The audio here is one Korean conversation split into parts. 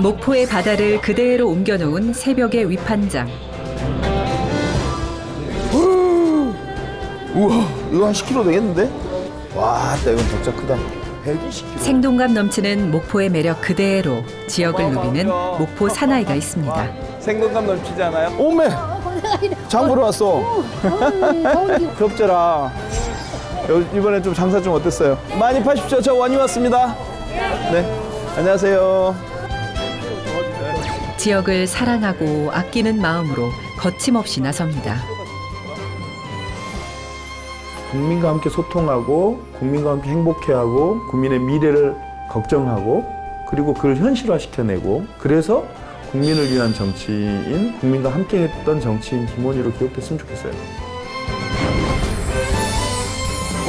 목포의 바다를 그대로 옮겨놓은 새벽의 위판장. 우와, 이거 한 10kg 되겠는데? 와, 이건 진짜 크다. 120kg. 생동감 넘치는 목포의 매력 그대로 지역을 누비는 목포 사나이가 있습니다. 생동감 넘치지 않아요? 오메! 장 보러 왔어. 덥더라. 이번에 좀 장사 좀 어땠어요? 많이 파십시오. 저 원이 왔습니다. 네, 안녕하세요. 지역을 사랑하고 아끼는 마음으로 거침없이 나섭니다. 국민과 함께 소통하고 국민과 함께 행복해하고 국민의 미래를 걱정하고 그리고 그걸 현실화시켜내고 그래서 국민을 위한 정치인, 국민과 함께 했던 정치인 김원희로 기억됐으면 좋겠어요.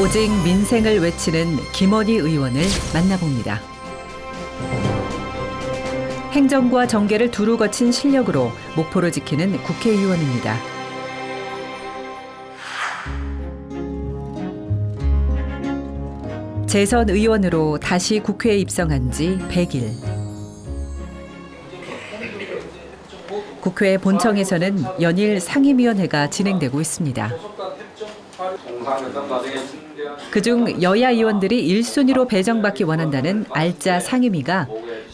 오직 민생을 외치는 김원희 의원을 만나봅니다. 행정과 정계를 두루 거친 실력으로 목포를 지키는 국회의원입니다. 재선 의원으로 다시 국회에 입성한 지 100일. 국회 본청에서는 연일 상임위원회가 진행되고 있습니다. 그중 여야 의원들이 1순위로 배정받기 원한다는 알짜 상임위가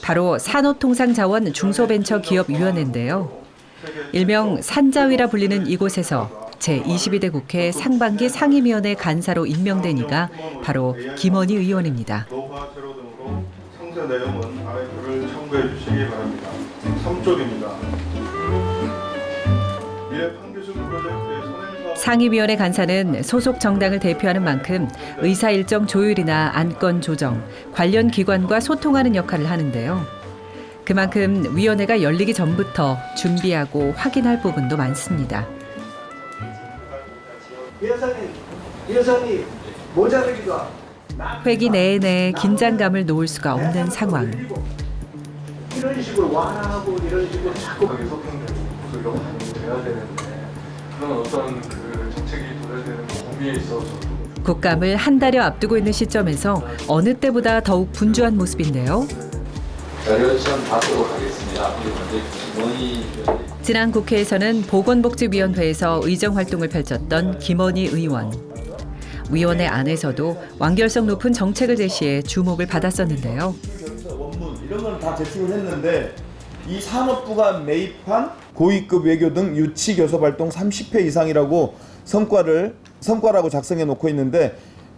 바로 산업통상자원 중소벤처기업위원회인데요. 일명 산자위라 불리는 이곳에서 제22대 국회 상반기 상임위원회 간사로 임명된 이가 바로 김원희 의원입니다. 노화 제로 등으로 상세 내용은 아래 글을 참고해 주시기 바랍니다. 3쪽입니다. 미래 판교수 프로젝트의 선행사업 상임위원회 간사는 소속 정당을 대표하는 만큼 의사 일정 조율이나 안건 조정, 관련 기관과 소통하는 역할을 하는데요. 그만큼 위원회가 열리기 전부터 준비하고 확인할 부분도 많습니다. 예산이 모자르기가 회기 내내 긴장감을 놓을 수가 없는 상황. 이런 식으로 완화하고 이런 식으로 자꾸 거기 소통되고 그런 반영이 돼야 되는데 그런 어떤 그 정책이 도래야 되는 범위에 있어서 국감을 한 달여 앞두고 있는 시점에서 어느 때보다 더욱 분주한 모습인데요. 자료 시험 받도록 하겠습니다. 먼저 지난 국회에서는 보건복지위원회에서 의정활동을 펼쳤던 김원희 의원. 위원회 안에서도 완결성 높은 정책을 제시해 주목을 받았었는데요. 원문 이런 건 다 제출을 했는데 이 산업부가 매입한 고위급 외교 등 유치 교섭 활동 30회 이상이라고 성과라고 작성해 놓고 있는데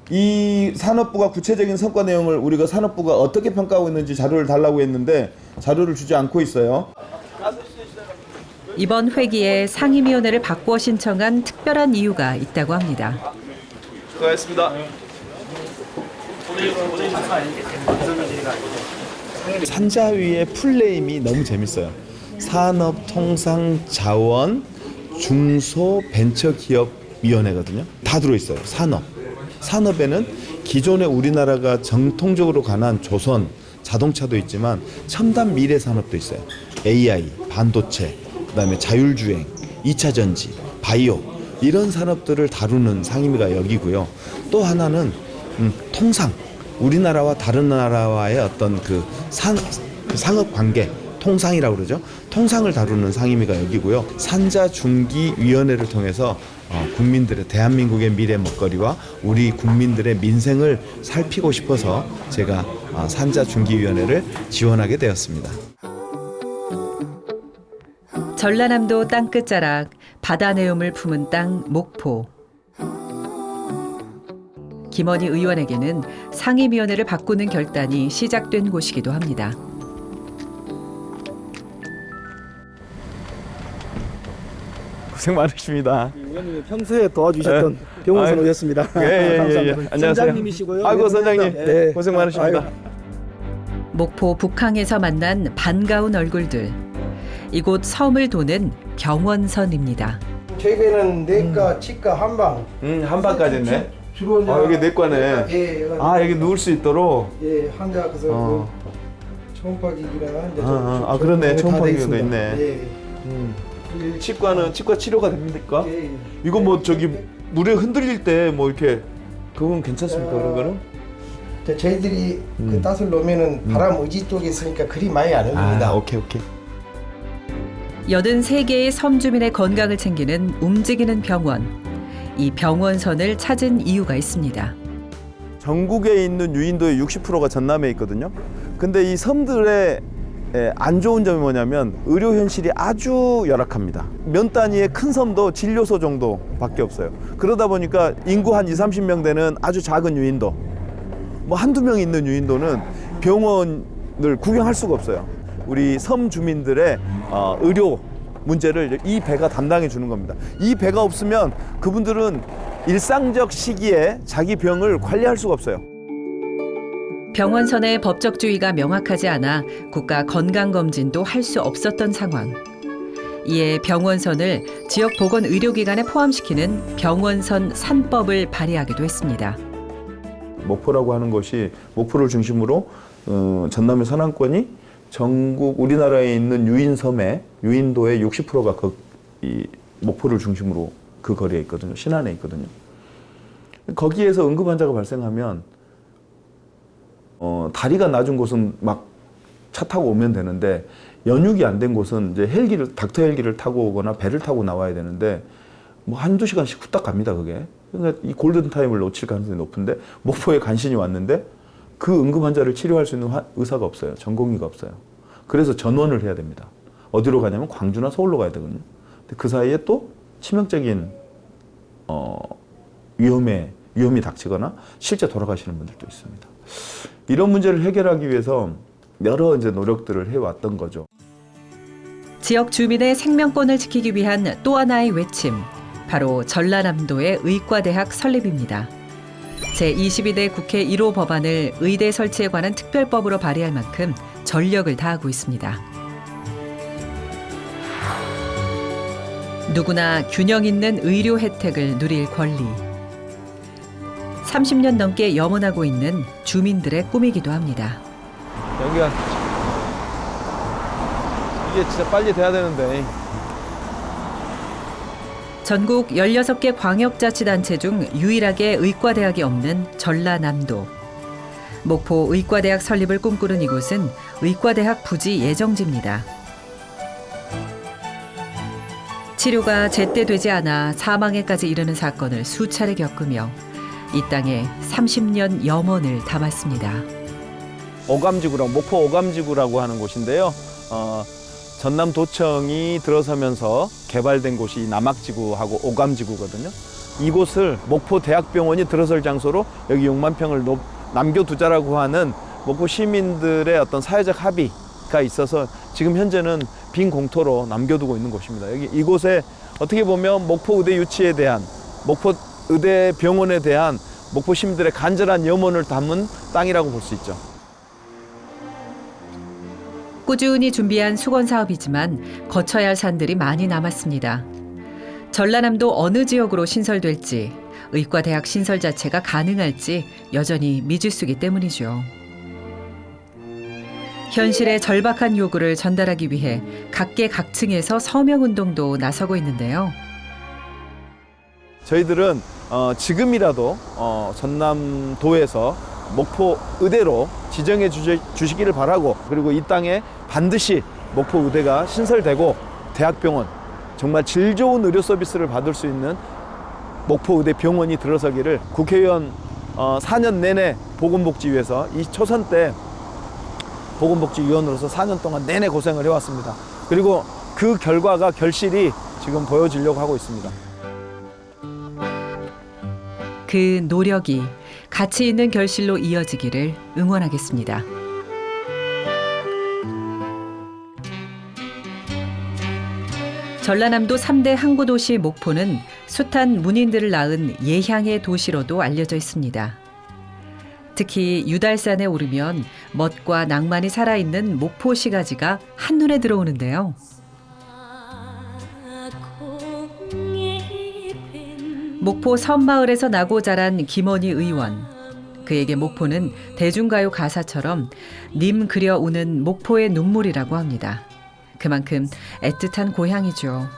이 산업부가 구체적인 성과 내용을 우리가 산업부가 어떻게 평가하고 있는지 자료를 달라고 했는데 자료를 주지 않고 있어요. 이번 회기에 상임위원회를 바꾸어 신청한 특별한 이유가 있다고 합니다. 수고하셨습니다. 산자위의 풀네임이 너무 재밌어요. 산업통상자원 중소벤처기업위원회거든요. 다 들어있어요. 산업에는 기존에 우리나라가 정통적으로 관한 조선, 자동차도 있지만 첨단 미래 산업도 있어요. AI, 반도체, 그다음에 자율주행, 2차 전지, 바이오 이런 산업들을 다루는 상임위가 여기고요. 또 하나는 통상, 우리나라와 다른 나라와의 어떤 그 상업 관계, 통상이라고 그러죠. 통상을 다루는 상임위가 여기고요. 산자중기위원회를 통해서 국민들의 대한민국의 미래 먹거리와 우리 국민들의 민생을 살피고 싶어서 제가 산자중기위원회를 지원하게 되었습니다. 전라남도 땅끝자락, 바다 내음을 품은 땅 목포. 김원희 의원에게는 상임위원회를 바꾸는 결단이 시작된 곳이기도 합니다. 고생 많으십니다. 의원님이 평소에 도와주셨던 병원선 오셨습니다. 감사합니다. 안녕하세요. 선장님이시고요. 아이고 선장님, 네. 고생 많으십니다. 아유. 목포 북항에서 만난 반가운 얼굴들. 이곳 섬을 도는 병원선입니다. 저희는 내과, 치과, 한방. 한방까지 있네. 주로 이제 여기 내과네. 예, 여기 누울 수 있도록. 예, 환자 그래서 초음파기기랑 이제 그러네. 초음파기도 있네. 예. 치과는 치과 치료가 됩니까? 예. 이거 뭐 저기 물에 흔들릴 때 뭐 이렇게 그건 괜찮습니까? 그런 거는? 저희들이 그 땄을 놓으면은 바람 의지 쪽에 있으니까 그리 많이 안 옵니다. 오케이. 83개의 섬 주민의 건강을 챙기는 움직이는 병원. 이 병원선을 찾은 이유가 있습니다. 전국에 있는 유인도의 60%가 전남에 있거든요. 근데 이 섬들의 안 좋은 점이 뭐냐면 의료 현실이 아주 열악합니다. 면 단위의 큰 섬도 진료소 정도밖에 없어요. 그러다 보니까 인구 한 20-30명 되는 아주 작은 유인도, 뭐 한두 명 있는 유인도는 병원을 구경할 수가 없어요. 우리 섬 주민들의 의료 문제를 이 배가 담당해 주는 겁니다. 이 배가 없으면 그분들은 일상적 시기에 자기 병을 관리할 수가 없어요. 병원선의 법적 주의가 명확하지 않아 국가 건강검진도 할 수 없었던 상황. 이에 병원선을 지역 보건 의료기관에 포함시키는 병원선 3법을 발의하기도 했습니다. 목포라고 하는 것이 목포를 중심으로 전남의 서남권이 전국 우리나라에 있는 유인섬의 유인도의 60%가 이 목포를 중심으로 그 거리에 있거든요. 신안에 있거든요. 거기에서 응급 환자가 발생하면 다리가 낮은 곳은 막 차 타고 오면 되는데 연육이 안 된 곳은 이제 닥터 헬기를 타고 오거나 배를 타고 나와야 되는데 뭐 한두 시간씩 후딱 갑니다, 그게. 그러니까 이 골든 타임을 놓칠 가능성이 높은데 목포에 간신히 왔는데 그 응급 환자를 치료할 수 있는 의사가 없어요. 전공의가 없어요. 그래서 전원을 해야 됩니다. 어디로 가냐면 광주나 서울로 가야 되거든요. 근데 그 사이에 또 치명적인 위험이 닥치거나 실제 돌아가시는 분들도 있습니다. 이런 문제를 해결하기 위해서 여러 이제 노력들을 해왔던 거죠. 지역 주민의 생명권을 지키기 위한 또 하나의 외침, 바로 전라남도의 의과대학 설립입니다. 제22대 국회 1호 법안을 의대 설치에 관한 특별법으로 발의할 만큼 전력을 다하고 있습니다. 누구나 균형 있는 의료 혜택을 누릴 권리. 30년 넘게 염원하고 있는 주민들의 꿈이기도 합니다. 여기가 이게 진짜 빨리 돼야 되는데. 전국 16개 광역자치단체 중 유일하게 의과대학이 없는 전라남도. 목포 의과대학 설립을 꿈꾸는 이곳은 의과대학 부지 예정지입니다. 치료가 제때 되지 않아 사망에까지 이르는 사건을 수차례 겪으며 이 땅에 30년 염원을 담았습니다. 오감지구라고, 목포 오감지구라고 하는 곳인데요. 전남도청이 들어서면서 개발된 곳이 남악지구하고 오감지구거든요. 이곳을 목포대학병원이 들어설 장소로 여기 6만 평을 남겨두자라고 하는 목포 시민들의 어떤 사회적 합의가 있어서 지금 현재는 빈 공터로 남겨두고 있는 곳입니다. 이곳에 어떻게 보면 목포 의대 유치에 대한, 목포 의대 병원에 대한 목포 시민들의 간절한 염원을 담은 땅이라고 볼 수 있죠. 꾸준히 준비한 수건 사업이지만 거쳐야 할 산들이 많이 남았습니다. 전라남도 어느 지역으로 신설될지, 의과대학 신설 자체가 가능할지 여전히 미지수기 때문이죠. 현실의 절박한 요구를 전달하기 위해 각계각층에서 서명운동도 나서고 있는데요. 저희들은 지금이라도 전남도에서 목포 의대로 지정해 주시기를 바라고, 그리고 이 땅에 반드시 목포 의대가 신설되고 대학병원, 정말 질 좋은 의료 서비스를 받을 수 있는 목포 의대 병원이 들어서기를 국회의원 4년 내내 보건복지위에서 이 초선 때 보건복지위원으로서 4년 동안 내내 고생을 해왔습니다. 그리고 그 결과가 결실이 지금 보여지려고 하고 있습니다. 그 노력이 가치 있는 결실로 이어지기를 응원하겠습니다. 전라남도 3대 항구도시 목포는 숱한 문인들을 낳은 예향의 도시로도 알려져 있습니다. 특히 유달산에 오르면 멋과 낭만이 살아있는 목포 시가지가 한눈에 들어오는데요. 목포 섬마을에서 나고 자란 김원희 의원. 그에게 목포는 대중가요 가사처럼 님 그려 우는 목포의 눈물이라고 합니다. 그만큼 애틋한 고향이죠.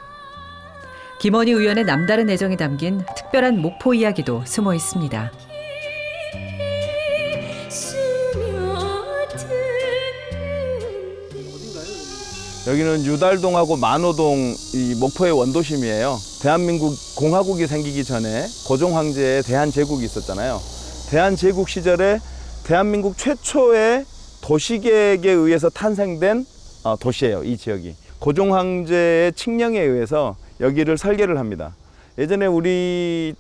김원희 의원의 남다른 애정이 담긴 특별한 목포 이야기도 숨어 있습니다. 여기는 유달동하고 만호동 이 목포의 원도심이에요. 대한민국 공화국이 생기기 전에 고종 황제의 대한제국이 있었잖아요. 대한제국 시절에 대한민국 최초의 도시계획에 의해서 탄생된 도시예요. 이 지역이. 고종 황제의 칙령에 의해서 여기를 설계를 합니다. 예전에 우리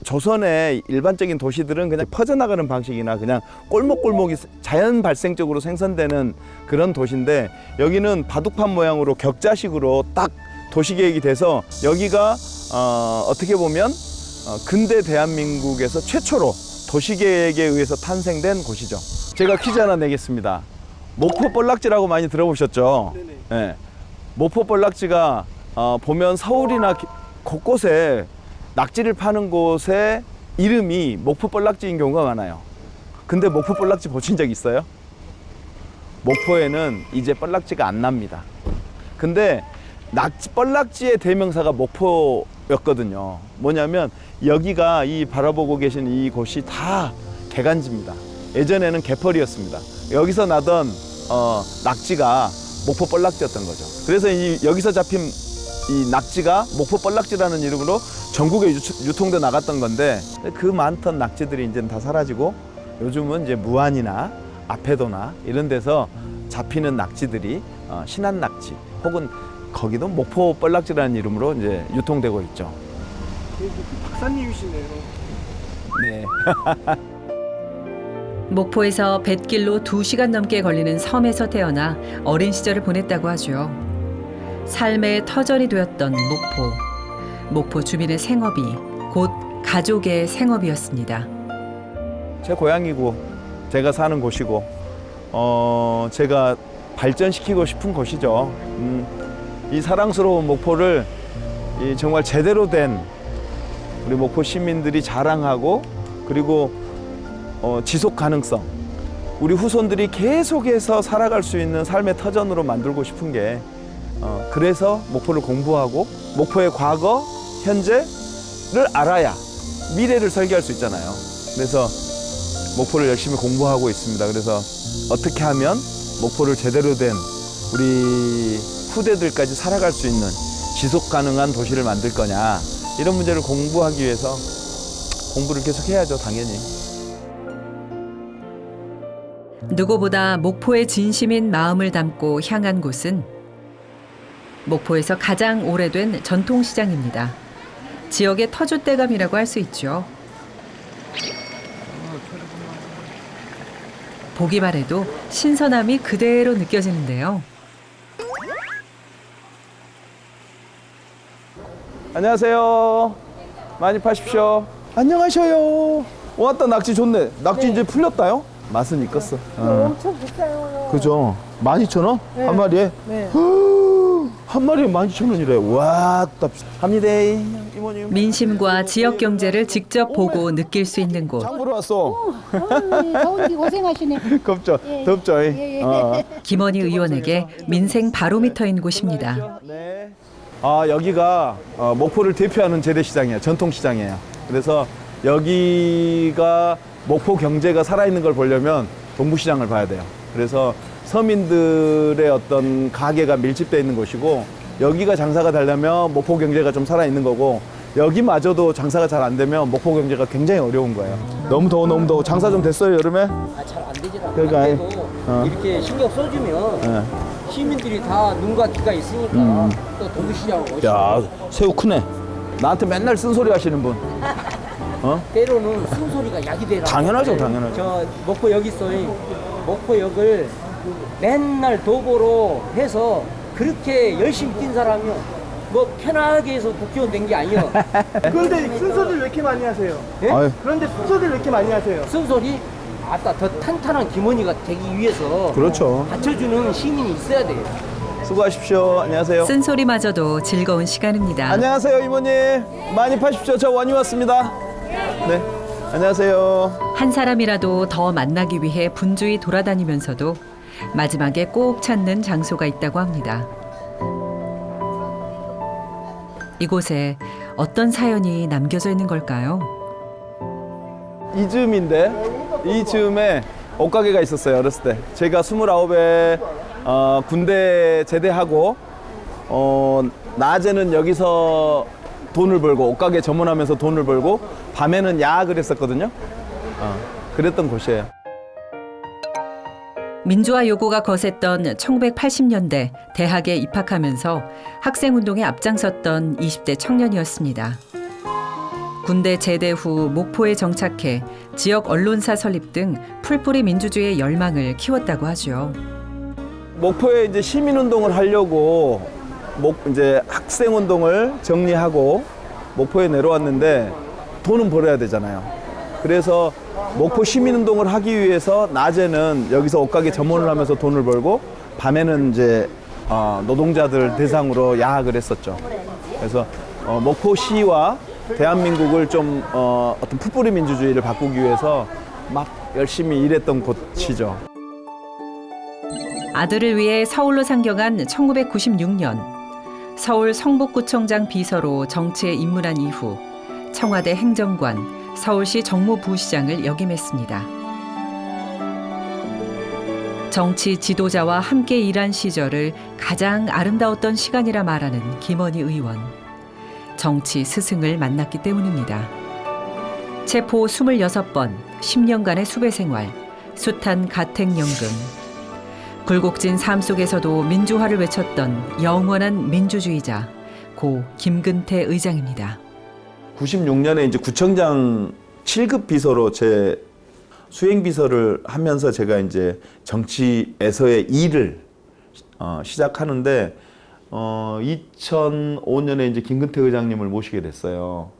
조선의 일반적인 도시들은 그냥 퍼져나가는 방식이나 그냥 골목골목이 자연 발생적으로 생성되는 그런 도시인데, 여기는 바둑판 모양으로 격자식으로 딱 도시계획이 돼서 여기가 어떻게 보면 근대 대한민국에서 최초로 도시계획에 의해서 탄생된 곳이죠. 제가 퀴즈 하나 내겠습니다. 목포 뻘락지라고 많이 들어보셨죠? 네. 목포 뻘락지가 보면 서울이나 곳곳에 낙지를 파는 곳의 이름이 목포 뻘락지인 경우가 많아요. 근데 목포 뻘락지 보신 적 있어요? 목포에는 이제 뻘락지가 안 납니다. 근데 뻘락지의 대명사가 목포였거든요. 뭐냐면 여기가 이 바라보고 계신 이곳이 다 개간지입니다. 예전에는 개펄이었습니다. 여기서 나던 낙지가 목포 뻘락지였던 거죠. 그래서 여기서 잡힌 이 낙지가 목포 뻘락지라는 이름으로 전국에 유통돼 나갔던 건데, 그 많던 낙지들이 이제는 다 사라지고 요즘은 이제 무안이나 아페도나 이런 데서 잡히는 낙지들이 신안 낙지 혹은 거기도 목포 뻘락지라는 이름으로 이제 유통되고 있죠. 박사님이시네요. 네. 목포에서 뱃길로 2시간 넘게 걸리는 섬에서 태어나 어린 시절을 보냈다고 하죠. 삶의 터전이 되었던 목포 주민의 생업이 곧 가족의 생업이었습니다. 제 고향이고 제가 사는 곳이고 제가 발전시키고 싶은 곳이죠. 이 사랑스러운 목포를 정말 제대로 된 우리 목포 시민들이 자랑하고, 그리고 지속 가능성, 우리 후손들이 계속해서 살아갈 수 있는 삶의 터전으로 만들고 싶은 게, 그래서 목포를 공부하고 목포의 과거, 현재를 알아야 미래를 설계할 수 있잖아요. 그래서 목포를 열심히 공부하고 있습니다. 그래서 어떻게 하면 목포를 제대로 된 우리 후대들까지 살아갈 수 있는 지속 가능한 도시를 만들 거냐, 이런 문제를 공부하기 위해서 공부를 계속 해야죠, 당연히. 누구보다 목포의 진심인 마음을 담고 향한 곳은 목포에서 가장 오래된 전통시장입니다. 지역의 터줏대감이라고 할 수 있죠. 보기만 해도 신선함이 그대로 느껴지는데요. 안녕하세요. 많이 파십시오. 안녕하셔요. 왔다, 낙지 좋네. 낙지 이제 풀렸다요? 맛은 있겠어. 엄청 비싸요. 그죠? 12,000원? 네. 한 마리에? 네. 한 마리에 12,000원이래. 와, 합니다. 이모님. 민심과 지역 경제를 직접 보고 느낄 수 있는 곳. 장 보러 왔어. 더운데 고생하시네. 덥죠? 예, 덥죠? 예, 예. 김원희 의원에게 민생 바로미터인 곳입니다. 네. 여기가 목포를 대표하는 재래시장이에요. 전통시장이에요. 그래서 여기가 목포 경제가 살아있는 걸 보려면 동부시장을 봐야 돼요. 그래서 서민들의 어떤 가게가 밀집되어 있는 곳이고, 여기가 장사가 되려면 목포 경제가 좀 살아있는 거고, 여기마저도 장사가 잘 안 되면 목포 경제가 굉장히 어려운 거예요. 너무 더워. 장사 좀 됐어요, 여름에? 잘 안 되지라. 그러니까, 그래도 이렇게 신경 써주면 시민들이 다 눈과 귀가 있으니까 또 동부시장 오시고. 야, 새우 크네. 나한테 맨날 쓴소리 하시는 분. 때로는 쓴소리가 약이 되라. 당연하죠, 당연하죠. 저 목포역 있어요. 목포역을 맨날 도보로 해서 그렇게 열심히 뛴 사람이요. 뭐 편하게 해서 국회의원 된 게 아니요. 그런데 순서를 왜 이렇게 많이 하세요? 예? 아유, 그런데 순서를 왜 이렇게 많이 하세요? 쓴소리 아따 더 탄탄한 김원희가 되기 위해서 그렇죠. 받쳐주는 시민이 있어야 돼요. 수고하십시오. 안녕하세요. 쓴소리마저도 즐거운 시간입니다. 안녕하세요, 이모님. 많이 파십시오. 저 원희 왔습니다. 네. 안녕하세요. 한 사람이라도 더 만나기 위해 분주히 돌아다니면서도 마지막에 꼭 찾는 장소가 있다고 합니다. 이곳에 어떤 사연이 남겨져 있는 걸까요? 이 즈음인데, 이 즈음에 옷가게가 있었어요, 어렸을 때. 제가 29에 군대 제대하고 낮에는 여기서 돈을 벌고 옷가게 점원하면서 돈을 벌고 밤에는 야학을 했었거든요. 그랬던 곳이에요. 민주화 요구가 거셌던 1980년대 대학에 입학하면서 학생운동에 앞장섰던 20대 청년이었습니다. 군대 제대 후 목포에 정착해 지역 언론사 설립 등 풀뿌리 민주주의의 열망을 키웠다고 하죠. 목포에 이제 시민운동을 하려고 이제 학생운동을 정리하고 목포에 내려왔는데 돈은 벌어야 되잖아요. 그래서 목포 시민운동을 하기 위해서 낮에는 여기서 옷가게 점원을 하면서 돈을 벌고 밤에는 이제 노동자들 대상으로 야학을 했었죠. 그래서 목포시와 대한민국을 좀 어떤 풀뿌리 민주주의를 바꾸기 위해서 막 열심히 일했던 곳이죠. 아들을 위해 서울로 상경한 1996년 서울 성북구청장 비서로 정치에 입문한 이후 청와대 행정관, 서울시 정무부시장을 역임했습니다. 정치 지도자와 함께 일한 시절을 가장 아름다웠던 시간이라 말하는 김원희 의원. 정치 스승을 만났기 때문입니다. 체포 26번, 10년간의 수배 생활, 숱한 가택연금. 굴곡진 삶 속에서도 민주화를 외쳤던 영원한 민주주의자, 고 김근태 의장입니다. 96년에 이제 구청장 7급 비서로 제 수행 비서를 하면서 제가 이제 정치에서의 일을 시작하는데 2005년에 이제 김근태 의장님을 모시게 됐어요.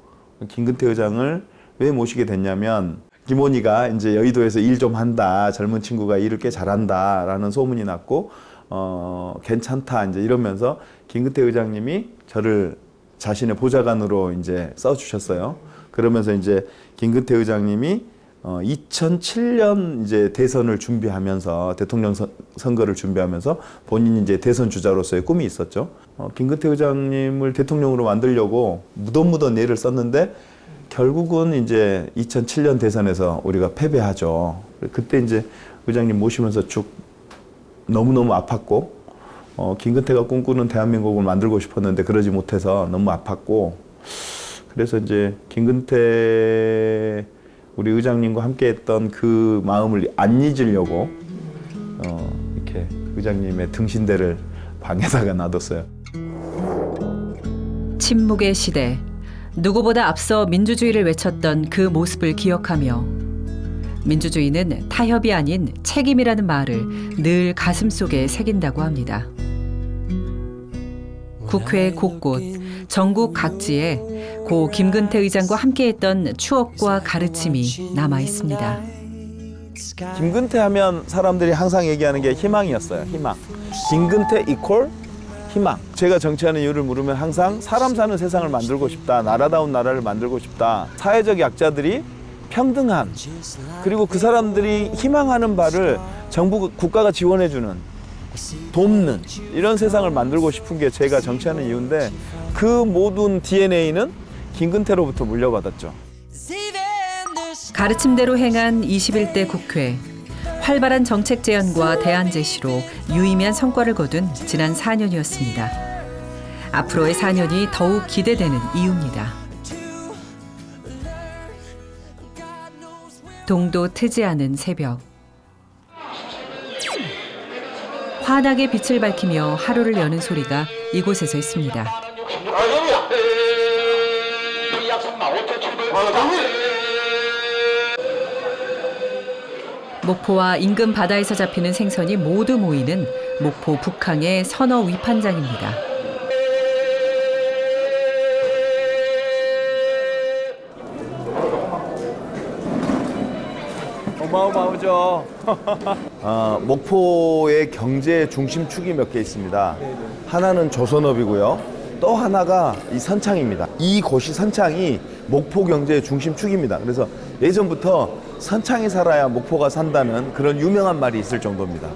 김근태 의장을 왜 모시게 됐냐면 김원희가 이제 여의도에서 일 좀 한다, 젊은 친구가 일을 꽤 잘한다라는 소문이 났고 괜찮다 이제 이러면서 김근태 의장님이 저를 자신의 보좌관으로 이제 써주셨어요. 그러면서 이제 김근태 의장님이 2007년 이제 대선을 준비하면서 대통령 선거를 준비하면서 본인이 이제 대선 주자로서의 꿈이 있었죠. 김근태 의장님을 대통령으로 만들려고 무던무던 애를 썼는데 결국은 이제 2007년 대선에서 우리가 패배하죠. 그때 이제 의장님 모시면서 쭉 너무너무 아팠고 김근태가 꿈꾸는 대한민국을 만들고 싶었는데 그러지 못해서 너무 아팠고 그래서 이제 김근태 우리 의장님과 함께 했던 그 마음을 안 잊으려고 이렇게 의장님의 등신대를 방에다가 놔뒀어요. 침묵의 시대. 누구보다 앞서 민주주의를 외쳤던 그 모습을 기억하며 민주주의는 타협이 아닌 책임이라는 말을 늘 가슴속에 새긴다고 합니다. 국회 곳곳, 전국 각지에 고 김근태 의장과 함께했던 추억과 가르침이 남아 있습니다. 김근태 하면 사람들이 항상 얘기하는 게 희망이었어요. 희망. 김근태 이퀄 희망. 제가 정치하는 이유를 물으면 항상 사람 사는 세상을 만들고 싶다. 나라다운 나라를 만들고 싶다. 사회적 약자들이 평등한 그리고 그 사람들이 희망하는 바를 정부 국가가 지원해주는 돕는 이런 세상을 만들고 싶은 게 제가 정치하는 이유인데 그 모든 DNA는 김근태로부터 물려받았죠. 가르침대로 행한 21대 국회. 활발한 정책 제안과 대안 제시로 유의미한 성과를 거둔 지난 4년이었습니다. 앞으로의 4년이 더욱 기대되는 이유입니다. 동도 트지 않은 새벽. 환하게 빛을 밝히며 하루를 여는 소리가 이곳에서 있습니다. 목포와 인근 바다에서 잡히는 생선이 모두 모이는 목포 북항의 선어 위판장입니다. 어마어마하죠. 목포의 경제 중심축이 몇 개 있습니다. 하나는 조선업이고요. 또 하나가 이 선창입니다. 이곳이 선창이 목포 경제의 중심축입니다. 그래서 예전부터 선창이 살아야 목포가 산다는 그런 유명한 말이 있을 정도입니다.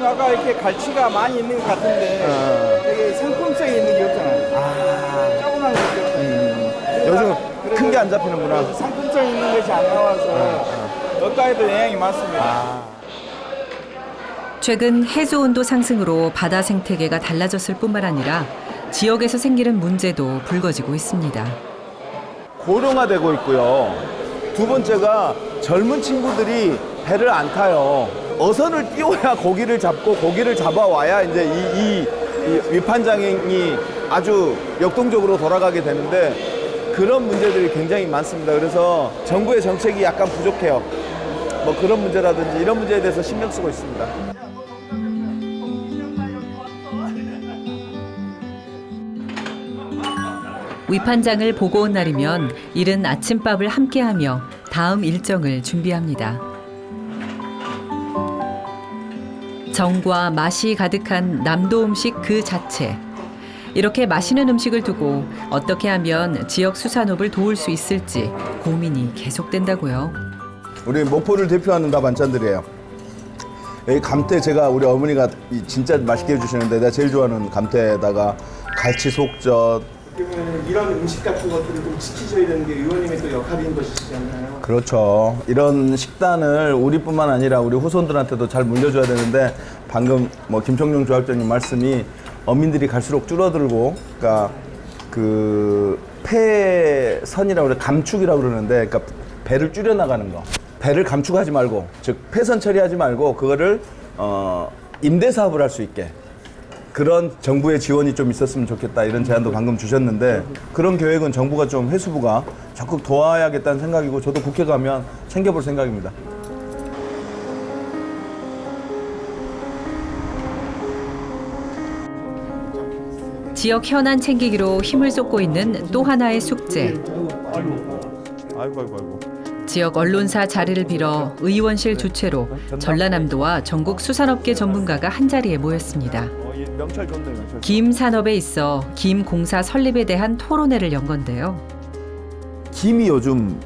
아까 이렇게 갈치가 많이 있는 것 같은데 되게 상품성이 있는 게 없잖아요. 조그만 것들. 요즘 큰 게 안 잡히는구나. 상품성 있는 것이 안 나와서 어가에도 영향이 많습니다. 최근 해수 온도 상승으로 바다 생태계가 달라졌을 뿐만 아니라 지역에서 생기는 문제도 불거지고 있습니다. 고령화되고 있고요. 두 번째가 젊은 친구들이 배를 안 타요. 어선을 띄워야 고기를 잡고 고기를 잡아와야 이제 이 위판장이 아주 역동적으로 돌아가게 되는데 그런 문제들이 굉장히 많습니다. 그래서 정부의 정책이 약간 부족해요. 뭐 그런 문제라든지 이런 문제에 대해서 신경 쓰고 있습니다. 위판장을 보고 온 날이면 이른 아침밥을 함께하며 다음 일정을 준비합니다. 정과 맛이 가득한 남도 음식 그 자체. 이렇게 맛있는 음식을 두고 어떻게 하면 지역 수산업을 도울 수 있을지 고민이 계속된다고요. 우리 목포를 대표하는 다 반찬들이에요. 여기 감태 제가 우리 어머니가 진짜 맛있게 해주시는데 내가 제일 좋아하는 감태에다가 갈치 속젓. 그러면 이런 음식 같은 것들을 좀 지키셔야 되는 게 의원님의 또 역할인 것이잖아요. 그렇죠. 이런 식단을 우리뿐만 아니라 우리 후손들한테도 잘 물려줘야 되는데 방금 뭐 김청룡 조합장님 말씀이 어민들이 갈수록 줄어들고, 그러니까 그 폐선이라고 그래, 감축이라고 그러는데, 그러니까 배를 줄여 나가는 거. 배를 감축하지 말고, 즉 폐선 처리하지 말고 그거를 임대 사업을 할 수 있게. 그런 정부의 지원이 좀 있었으면 좋겠다 이런 제안도 방금 주셨는데 그런 계획은 정부가 좀 해수부가 적극 도와야겠다는 생각이고 저도 국회 가면 챙겨볼 생각입니다. 지역 현안 챙기기로 힘을 쏟고 있는 또 하나의 숙제. 아이고. 지역 언론사 자리를 빌어 의원실 주최로 전라남도와 전국 수산업계 전문가가 한자리에 모였습니다. 명찰 좋네, 명찰. 김 산업에 있어 김 공사 설립에 대한 토론회를 연 건데요. 김이 요즘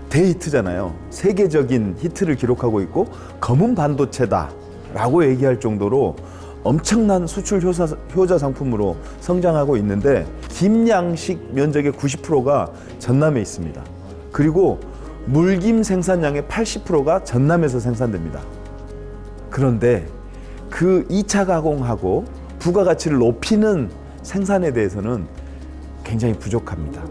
대히트잖아요. 세계적인 히트를 기록하고 있고 검은 반도체다라고 얘기할 정도로 엄청난 수출 효자 상품으로 성장하고 있는데 김 양식 면적의 90%가 전남에 있습니다. 그리고 물김 생산량의 80%가 전남에서 생산됩니다. 그런데 그 2차 가공하고 부가가치를 높이는 생산에 대해서는 굉장히 부족합니다.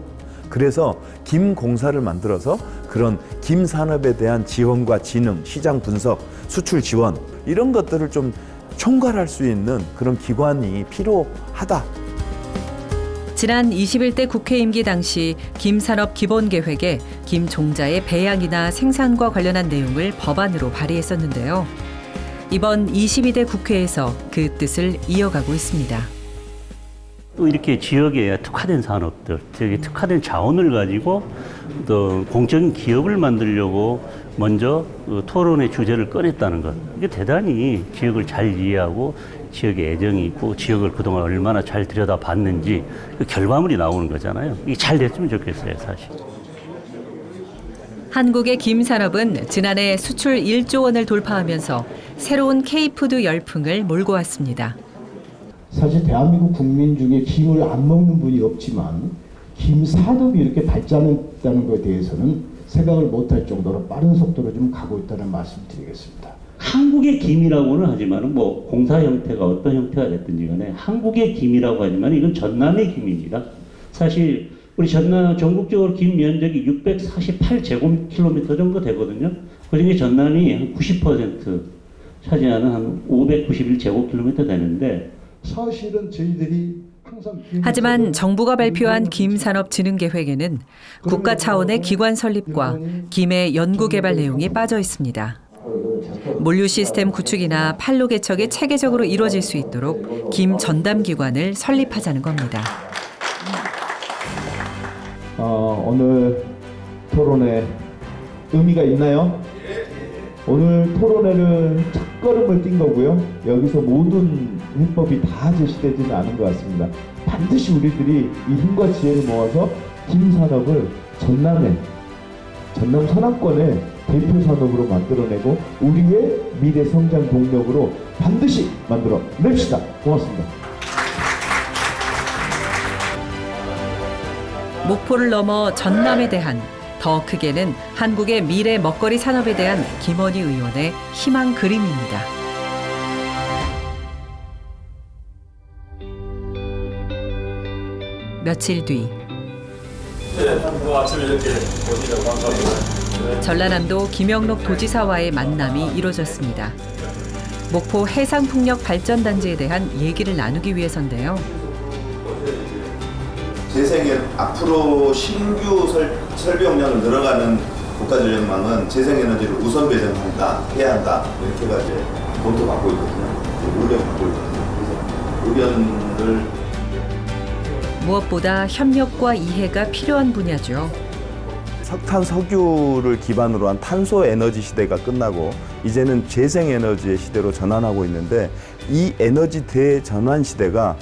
그래서 김공사를 만들어서 그런 김산업에 대한 지원과 진흥, 시장 분석, 수출 지원 이런 것들을 좀 총괄할 수 있는 그런 기관이 필요하다. 지난 21대 국회 임기 당시 김산업 기본계획에 김종자의 배양이나 생산과 관련한 내용을 법안으로 발의했었는데요. 이번 22대 국회에서 그 뜻을 이어가고 있습니다. 또 이렇게 지역에 특화된 산업들, 지역에 특화된 자원을 가지고 또 공적인 기업을 만들려고 먼저 토론의 주제를 꺼냈다는 것. 이게 대단히 지역을 잘 이해하고 지역에 애정이 있고 지역을 그동안 얼마나 잘 들여다봤는지 그 결과물이 나오는 거잖아요. 이게 잘 됐으면 좋겠어요, 사실. 한국의 김산업은 지난해 수출 1조 원을 돌파하면서 새로운 K푸드 열풍을 몰고 왔습니다. 사실 대한민국 국민 중에 김을 안 먹는 분이 없지만 김 산업이 이렇게 발전했다는 것에 대해서는 생각을 못할 정도로 빠른 속도로 좀 가고 있다는 말씀 드리겠습니다. 한국의 김이라고는 하지만 뭐 공사 형태가 어떤 형태가 됐든지 간에 한국의 김이라고 하지만 이건 전남의 김입니다. 사실 우리 전남 전국적으로 김 면적이 648제곱킬로미터 정도 되거든요. 그중에 전남이 한 90% 차지하는 한 591제곱킬로미터 되는데 사실은 저희들이 항상 하지만 정부가 발표한 김산업진흥계획에는 국가 차원의 기관 설립과 김의 연구개발 내용이 빠져 있습니다. 물류 시스템 구축이나 판로 개척이 체계적으로 이루어질 수 있도록 김 전담기관을 설립하자는 겁니다. 오늘 토론회 의미가 있나요? 오늘 토론회를 첫걸음을 뛴 거고요. 여기서 모든 해법이 다 제시되지는 않은 것 같습니다. 반드시 우리들이 이 힘과 지혜를 모아서 김산업을 전남 서남권의 대표 산업으로 만들어내고 우리의 미래 성장 동력으로 반드시 만들어 냅시다. 고맙습니다. 목포를 넘어 전남에 대한 더 더 크게는 한국의 미래 먹거리 산업에 대한 김원희 의원의 희망 그림입니다. 며칠 뒤 전라남도 김영록 도지사와의 만남이 이루어졌습니다. 목포 해상풍력 발전단지에 대한 얘기를 나누기 위해서인데요. 재생에 앞으로 신규 설비 용량을 늘어가는 국가전력망은 재생에너지를 우선 배정한다, 해야 한다 이렇게가 이제 검토받고 있거든요. 의견받고 있거든요. 그래서 의견을 무엇보다 협력과 이해가 필요한 분야죠. 석탄, 석유를 기반으로 한 탄소 에너지 시대가 끝나고 이제는 재생 에너지의 시대로 전환하고 있는데 이 에너지 대전환 시대가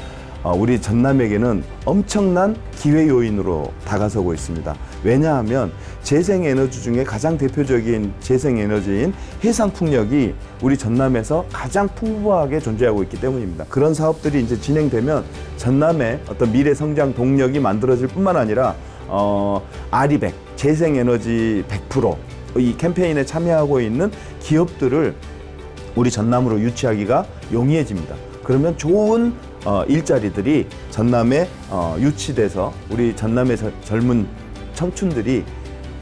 우리 전남에게는 엄청난 기회 요인으로 다가서고 있습니다. 왜냐하면 재생 에너지 중에 가장 대표적인 재생 에너지인 해상 풍력이 우리 전남에서 가장 풍부하게 존재하고 있기 때문입니다. 그런 사업들이 이제 진행되면 전남의 어떤 미래 성장 동력이 만들어질 뿐만 아니라 아리백 재생 에너지 100% 이 캠페인에 참여하고 있는 기업들을 우리 전남으로 유치하기가 용이해집니다. 그러면 좋은 일자리들이 전남에 유치돼서 우리 전남의 젊은 청춘들이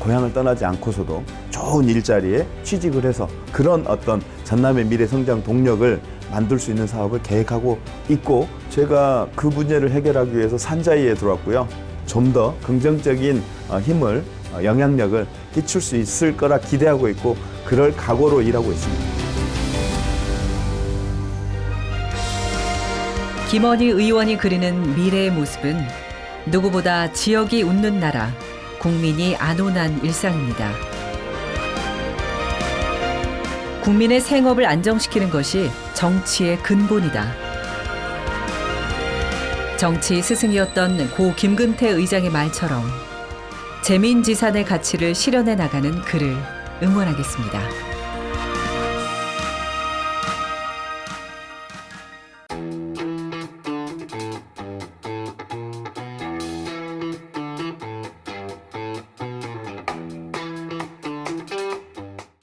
고향을 떠나지 않고서도 좋은 일자리에 취직을 해서 그런 어떤 전남의 미래 성장 동력을 만들 수 있는 사업을 계획하고 있고 제가 그 문제를 해결하기 위해서 산자위에 들어왔고요. 좀 더 긍정적인 힘을 영향력을 끼칠 수 있을 거라 기대하고 있고 그럴 각오로 일하고 있습니다. 김원희 의원이 그리는 미래의 모습은 누구보다 지역이 웃는 나라, 국민이 안온한 일상입니다. 국민의 생업을 안정시키는 것이 정치의 근본이다. 정치 스승이었던 고 김근태 의장의 말처럼 재민지산의 가치를 실현해 나가는 그를 응원하겠습니다.